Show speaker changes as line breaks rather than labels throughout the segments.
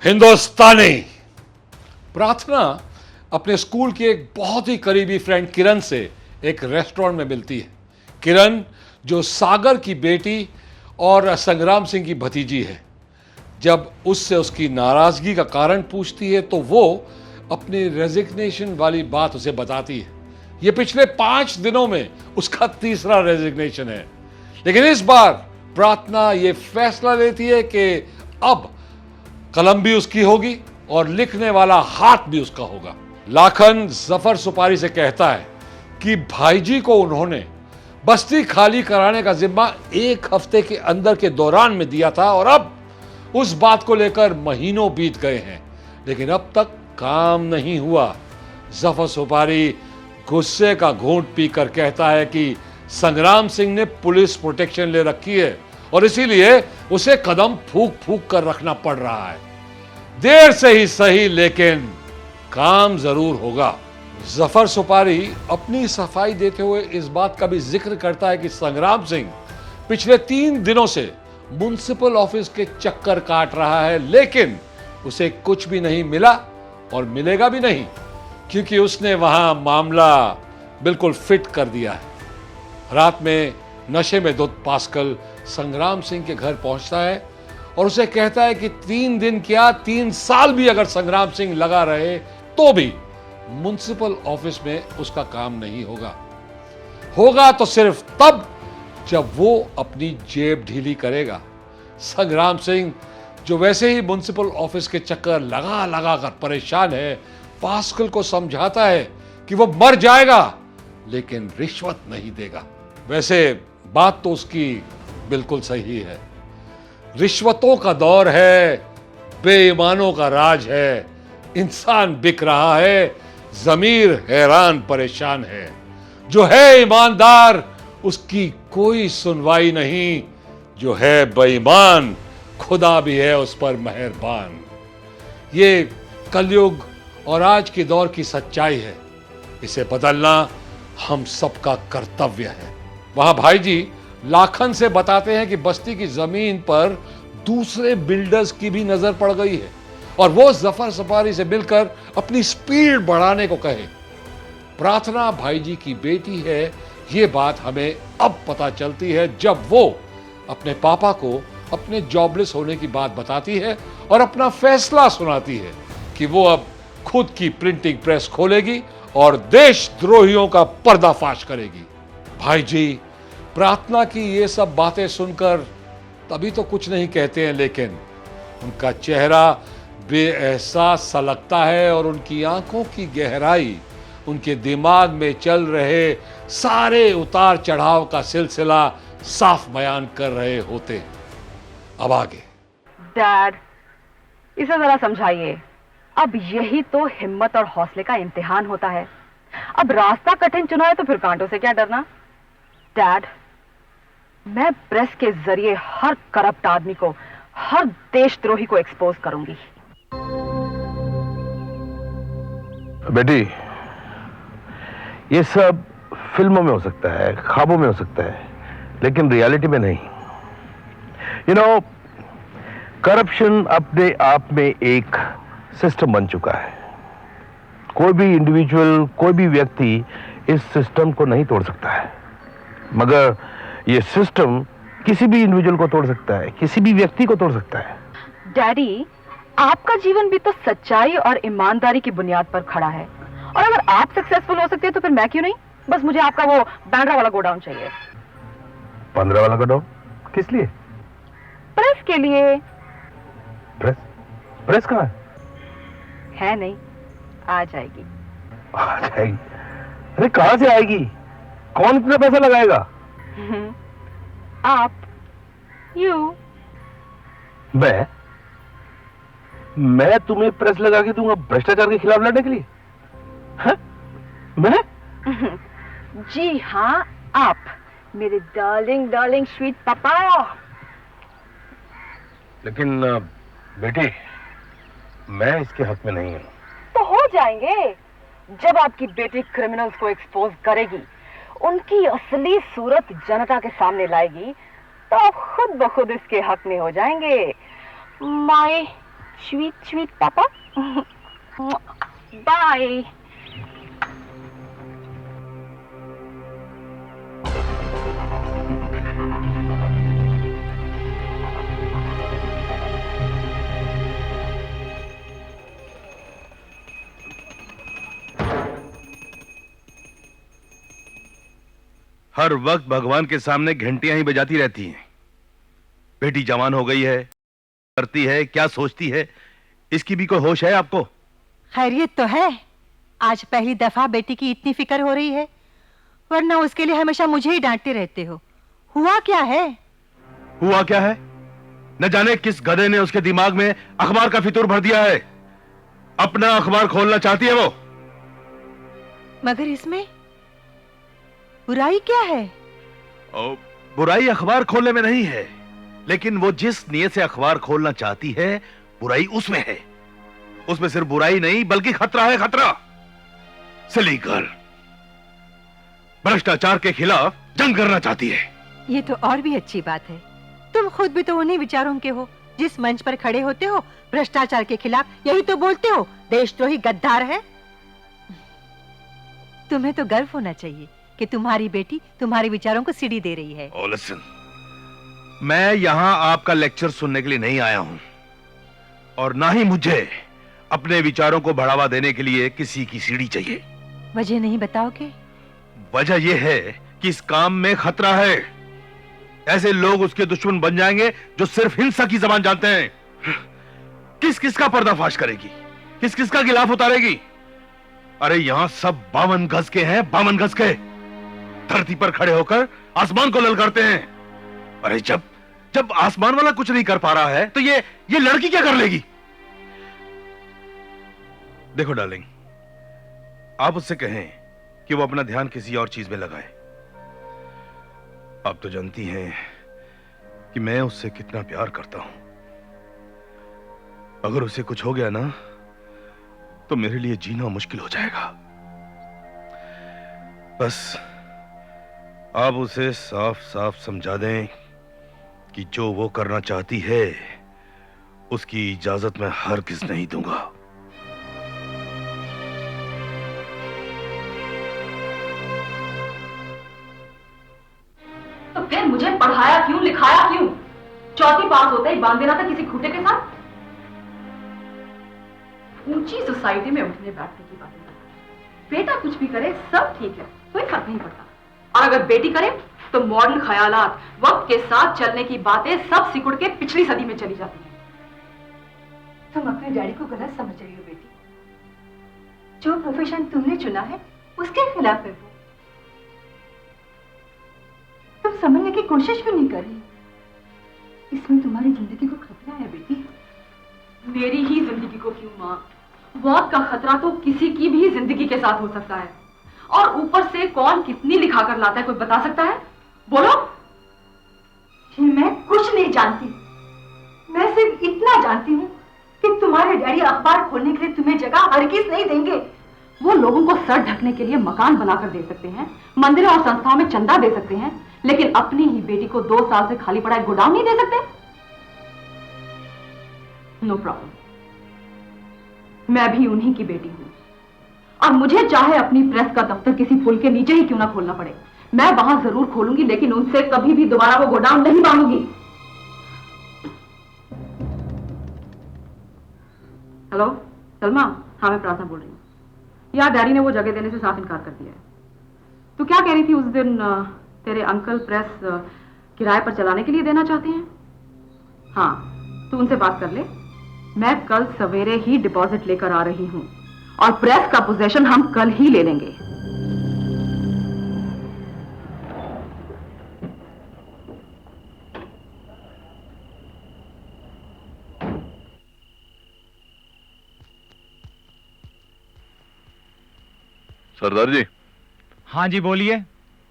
हिंदुस्तानी। प्रार्थना अपने स्कूल की एक बहुत ही करीबी फ्रेंड किरण से एक रेस्टोरेंट में मिलती है। किरण जो सागर की बेटी और संग्राम सिंह की भतीजी है। जब उससे उसकी नाराजगी का कारण पूछती है तो वो अपनी रेजिग्नेशन वाली बात उसे बताती है। ये पिछले 5 दिनों में उसका तीसरा रेजिग्नेशन है। लेकिन इस बार प्रार्थना ये फैसला लेती है कि अब कलम भी उसकी होगी और लिखने वाला हाथ भी उसका होगा। लाखन जफर सुपारी से कहता है कि भाईजी को उन्होंने बस्ती खाली कराने का जिम्मा 1 हफ्ते के अंदर के दौरान में दिया था और अब उस बात को लेकर महीनों बीत गए हैं, लेकिन अब तक काम नहीं हुआ। जफर सुपारी गुस्से का घूंट पीकर कहता है कि संग्राम सिंह ने पुलिस प्रोटेक्शन ले रखी है और इसीलिए उसे कदम फूंक फूंक कर रखना पड़ रहा है। देर से ही सही लेकिन काम जरूर होगा। जफर सुपारी अपनी सफाई देते हुए इस बात का भी जिक्र करता है कि संग्राम सिंह पिछले 3 दिनों से म्युनिसिपल ऑफिस के चक्कर काट रहा है, लेकिन उसे कुछ भी नहीं मिला और मिलेगा भी नहीं, क्योंकि उसने वहां मामला बिल्कुल फिट कर दिया है। रात में नशे में धुत पास्कल संग्राम सिंह के घर पहुंचता है और उसे कहता है कि 3 दिन क्या 3 साल भी अगर संग्राम सिंह लगा रहे तो भी म्युनिसिपल ऑफिस में उसका काम नहीं होगा। होगा तो सिर्फ तब जब वो अपनी जेब ढीली करेगा। संग्राम सिंह जो वैसे ही म्युनिसिपल ऑफिस के चक्कर लगा लगा कर परेशान है, पास्कल को समझाता है कि वो मर जाएगा लेकिन रिश्वत नहीं देगा। वैसे बात तो उसकी बिल्कुल सही है। रिश्वतों का दौर है, बेईमानों का राज है, इंसान बिक रहा है, जमीर हैरान परेशान है। जो है ईमानदार उसकी कोई सुनवाई नहीं, जो है बेईमान खुदा भी है उस पर मेहरबान। ये कलयुग और आज के दौर की सच्चाई है। इसे बदलना हम सबका कर्तव्य है। वहां भाईजी लाखन से बताते हैं कि बस्ती की जमीन पर दूसरे बिल्डर्स की भी नजर पड़ गई है और वो जफर सुपारी से मिलकर अपनी स्पीड बढ़ाने को कहे। प्रार्थना भाईजी की बेटी है, ये बात हमें अब पता चलती है जब वो अपने पापा को अपने जॉबलेस होने की बात बताती है और अपना फैसला सुनाती है कि वो अब खुद की प्रिंटिंग प्रेस खोलेगी और देशद्रोहियों का पर्दाफाश करेगी। भाईजी प्रार्थना की ये सब बातें सुनकर तभी तो कुछ नहीं कहते हैं, लेकिन उनका चेहरा बेएहसास सा लगता है और उनकी आंखों की गहराई उनके दिमाग में चल रहे सारे उतार चढ़ाव का सिलसिला साफ बयान कर रहे होते हैं। अब आगे।
डैड, इसे जरा समझाइए। अब यही तो हिम्मत और हौसले का इम्तिहान होता है। अब रास्ता कठिन चुना है तो फिर कांटों से क्या डरना। डैड, मैं प्रेस के जरिए हर करप्ट आदमी को, हर देशद्रोही को एक्सपोज करूंगी।
बेटी, ये सब फिल्मों में हो सकता है, ख्वाबों में हो सकता है, लेकिन रियलिटी में नहीं। यू नो, करप्शन अपने आप में एक सिस्टम बन चुका है। कोई भी इंडिविजुअल, कोई भी व्यक्ति इस सिस्टम को नहीं तोड़ सकता है, मगर ये सिस्टम किसी भी इंडिविजुअल को तोड़ सकता है, किसी भी व्यक्ति को तोड़ सकता है।
डैडी, आपका जीवन भी तो सच्चाई और ईमानदारी की बुनियाद पर खड़ा है, और अगर आप सक्सेसफुल हो सकते हैं तो फिर मैं क्यों नहीं। बस मुझे आपका वो बैंड्रा वाला गोडाउन चाहिए।
15 वाला गोडाउन किस लिए?
प्रेस के लिए।
प्रेस? प्रेस कहाँ
है नहीं, आ जाएगी।
आ जाएगी? अरे कहां से आएगी? कौन इतना पैसा लगाएगा?
आप, यू।
मैं तुम्हें प्रेस लगा के दूंगा भ्रष्टाचार के खिलाफ लड़ने के लिए? है? मैं?
जी हाँ, आप, मेरे डार्लिंग डार्लिंग स्वीट पापा।
लेकिन बेटी, मैं इसके हक में नहीं हूं।
तो हो जाएंगे। जब आपकी बेटी क्रिमिनल्स को एक्सपोज करेगी, उनकी असली सूरत जनता के सामने लाएगी, तो आप खुद ब खुद इसके हक में हो जाएंगे। माय स्वीट स्वीट पापा। बाय।
हर वक्त भगवान के सामने घंटियां ही बजाती रहती हैं। बेटी जवान हो गई है, करती है क्या सोचती है, इसकी भी कोई होश है आपको?
खैरियत तो है, आज पहली दफा बेटी की इतनी फिक्र हो रही है, वरना उसके लिए हमेशा मुझे ही डांटते रहते हो। हुआ क्या है?
हुआ क्या है? न जाने किस गधे ने उसके दिमाग में अखबार का फितूर भर दिया है। अपना अखबार खोलना चाहती है वो।
मगर इसमें बुराई क्या है?
बुराई अखबार खोलने में नहीं है, लेकिन वो जिस नियत से अखबार खोलना चाहती है, बुराई उसमें है। उसमें सिर्फ बुराई नहीं बल्कि खतरा है, खतरा। सिली गर्ल भ्रष्टाचार के खिलाफ जंग करना चाहती है।
ये तो और भी अच्छी बात है। तुम खुद भी तो उन्हीं विचारों के हो। जिस मंच पर खड़े होते हो भ्रष्टाचार के खिलाफ यही तो बोलते हो, देशद्रोही गद्दार है। तुम्हें तो गर्व होना चाहिए कि तुम्हारी बेटी तुम्हारे विचारों को सीढ़ी दे रही है।
लिसन, मैं यहां आपका लेक्चर सुनने के लिए नहीं आया हूं, और ना ही मुझे अपने विचारों को बढ़ावा देने के लिए किसी की सीढ़ी चाहिए।
वजह नहीं बताओगे?
वजह यह है कि इस काम में खतरा है। ऐसे लोग उसके दुश्मन बन जाएंगे जो सिर्फ हिंसा की जबान जानते हैं। किस किस का पर्दाफाश करेगी, किस किस का गिलाफ उतारेगी? अरे यहां सब 52 गज के हैं, 52 गज के। धरती पर खड़े होकर आसमान को ललकारते हैं। अरे जब जब आसमान वाला कुछ नहीं कर पा रहा है तो ये लड़की क्या कर लेगी? देखो डार्लिंग, आप उससे कहें कि वो अपना ध्यान किसी और चीज में लगाए। आप तो जानती हैं कि मैं उससे कितना प्यार करता हूं। अगर उसे कुछ हो गया ना तो मेरे लिए जीना मुश्किल हो जाएगा। बस आप उसे साफ साफ समझा दें कि जो वो करना चाहती है उसकी इजाजत मैं हरगिज नहीं दूंगा।
तो फिर मुझे पढ़ाया क्यों, लिखाया क्यों? चौथी पास होते ही बांध देना था किसी खूटे के साथ। ऊंची सोसाइटी में उठने बैठने की बातें करता है। बेटा कुछ भी करे सब ठीक है, कोई फर्क नहीं पड़ता। और अगर बेटी करे तो मॉडर्न ख्यालात, वक्त के साथ चलने की बातें सब सिकुड़ के पिछली सदी में चली जाती हैं।
तुम अपने डैडी को गलत समझ रही हो बेटी। जो प्रोफेशन तुमने चुना है उसके खिलाफ है वो। तुम समझने की कोशिश भी नहीं कर रही। इसमें तुम्हारी जिंदगी को खतरा है बेटी।
मेरी ही जिंदगी को क्यों माँ? मौत का खतरा तो किसी की भी जिंदगी के साथ हो सकता है। और ऊपर से कौन कितनी लिखा कर लाता है, कोई बता सकता है? बोलो।
मैं कुछ नहीं जानती। मैं सिर्फ इतना जानती हूँ कि तुम्हारे डैडी अखबार खोलने के लिए तुम्हें जगह हरगिज नहीं देंगे।
वो लोगों को सर ढकने के लिए मकान बनाकर दे सकते हैं, मंदिरों और संस्थाओं में चंदा दे सकते हैं, लेकिन अपनी ही बेटी को 2 साल से खाली पड़ा एक गोदाम नहीं दे सकते। नो प्रॉब्लम, मैं भी उन्हीं की बेटी हूं, और मुझे चाहे अपनी प्रेस का दफ्तर किसी पुल के नीचे ही क्यों ना खोलना पड़े, मैं वहां जरूर खोलूंगी, लेकिन उनसे कभी भी दोबारा वो गोदाम नहीं मांगूंगी। हेलो सलमा, हाँ मैं प्रार्थना बोल रही हूँ। यार डैडी ने वो जगह देने से साफ इनकार कर दिया है। तू क्या कह रही थी उस दिन, तेरे अंकल प्रेस किराए पर चलाने के लिए देना चाहते हैं? हाँ, तू उनसे बात कर ले। मैं कल सवेरे ही डिपॉजिट लेकर आ रही हूं और प्रेस का पोजीशन हम कल ही ले लेंगे।
सरदार जी।
हाँ जी बोलिए।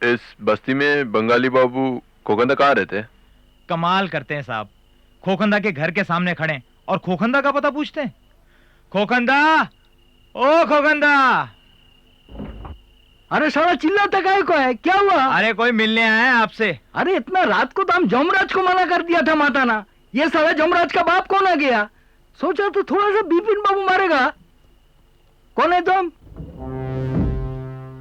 इस बस्ती में बंगाली बाबू खोखंदा कहाँ रहते हैं?
कमाल करते हैं साहब, खोखंदा के घर के सामने खड़े और खोखंदा का पता पूछते हैं। खोखंदा, ओ खोखंदा।
अरे साला चिल्लाता काहे को है? क्या हुआ?
अरे कोई मिलने आया है आपसे।
अरे इतना रात को तो हम जमराज को मना कर दिया था माता ना। ये साला जमराज का बाप कौन आ गया? सोचा तो थोड़ा सा बिपिन बाबू मारेगा। कौन है तुम?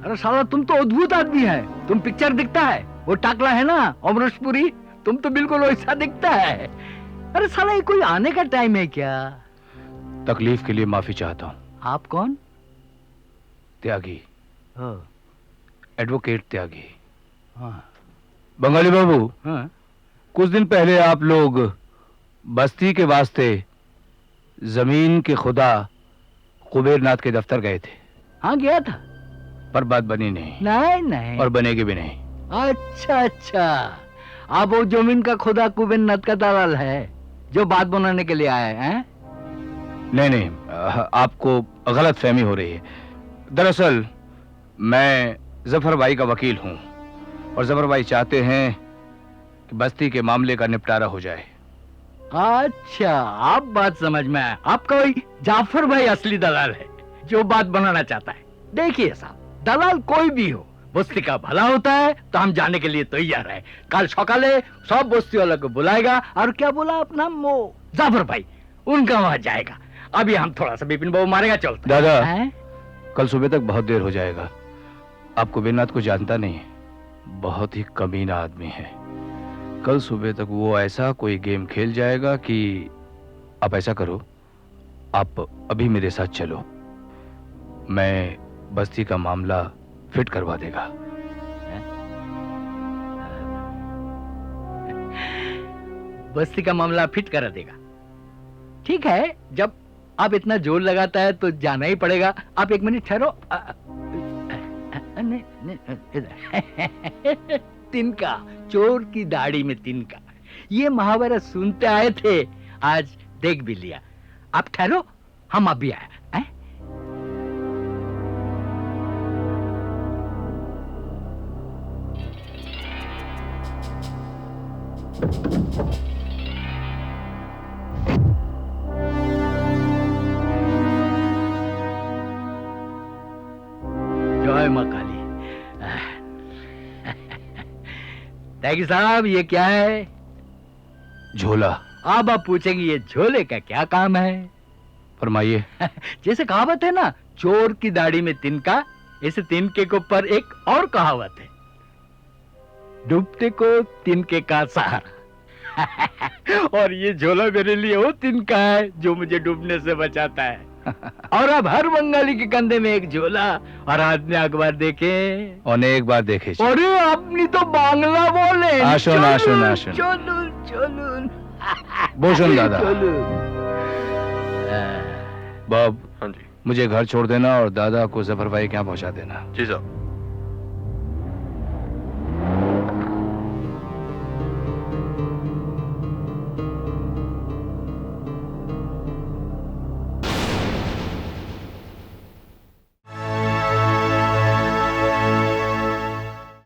अरे साला तुम तो अद्भुत आदमी है। तुम पिक्चर दिखता है, वो टाकला है ना अमरीशपुरी, तुम तो बिल्कुल वैसा दिखता है। अरे साला ये कोई आने का टाइम है क्या?
तकलीफ के लिए माफी चाहता हूँ।
आप कौन?
त्यागी,
हाँ
एडवोकेट त्यागी।
हाँ
बंगाली बाबू,
हाँ।
कुछ दिन पहले आप लोग बस्ती के वास्ते जमीन के खुदा कुबेरनाथ के दफ्तर गए थे।
हाँ गया था,
पर बात बनी नहीं
नहीं नहीं।
और बनेगी भी नहीं।
अच्छा अच्छा, आप वो जमीन का खुदा कुबेरनाथ का दलाल है जो बात बनाने के लिए आए हैं?
नहीं नहीं, आपको गलत फहमी हो रही है। दरअसल मैं जफर भाई का वकील हूँ और जफर भाई चाहते हैं कि बस्ती के मामले का निपटारा हो जाए।
अच्छा, आप बात समझ में आया। आपका वही जाफर भाई असली दलाल है जो बात बनाना चाहता है। देखिए साहब, दलाल कोई भी हो, बस्ती का भला होता है तो हम जाने के लिए तैयार है। कल सकाले सब बस्ती वालों को बुलाएगा और क्या बोला अपना वो जाफर भाई, उनका वहां जाएगा। अभी हम थोड़ा सा बिपिन बाबू मारेगा, चलते
दादा
हैं।
कल सुबह तक बहुत देर हो जाएगा। आप कुबेरनाथ को जानता नहीं है, बहुत ही कमीना आदमी है। कल सुबह तक वो ऐसा कोई गेम खेल जाएगा कि आप ऐसा करो, आप अभी मेरे साथ चलो, मैं बस्ती का मामला फिट करवा देगा।
बस्ती का मामला फिट करा देगा, ठीक है। जब आप इतना जोर लगाता है तो जाना ही पड़ेगा। आप एक मिनट ठहरो। तिनका, चोर की दाढ़ी में तिनका, ये महाभारत सुनते आए थे, आज देख भी लिया। आप ठहरो, हम अभी आए हैं? जय मां काली। त्यागी साहब, ये क्या है?
झोला।
अब आप पूछेंगे ये झोले का क्या काम है?
फरमाइए।
जैसे कहावत है ना, चोर की दाढ़ी में तिनका, ऐसे तिनके के ऊपर एक और कहावत है, डूबते को तिनके का सहारा। और ये झोला मेरे लिए वो तिनका है जो मुझे डूबने से बचाता है। और अब हर बंगाली के कंधे में एक झोला, और आदमी अखबार देखे
अनेक बार देखे।
अरे अपनी तो बांग्ला बोले।
आशुन, आशुन, आशुन।
चलून चलून
बोशन दादा।
चलून।
बाब,
हाँ जी
मुझे घर छोड़ देना और दादा को जफर भाई के यहाँ पहुंचा देना।
जी साहब।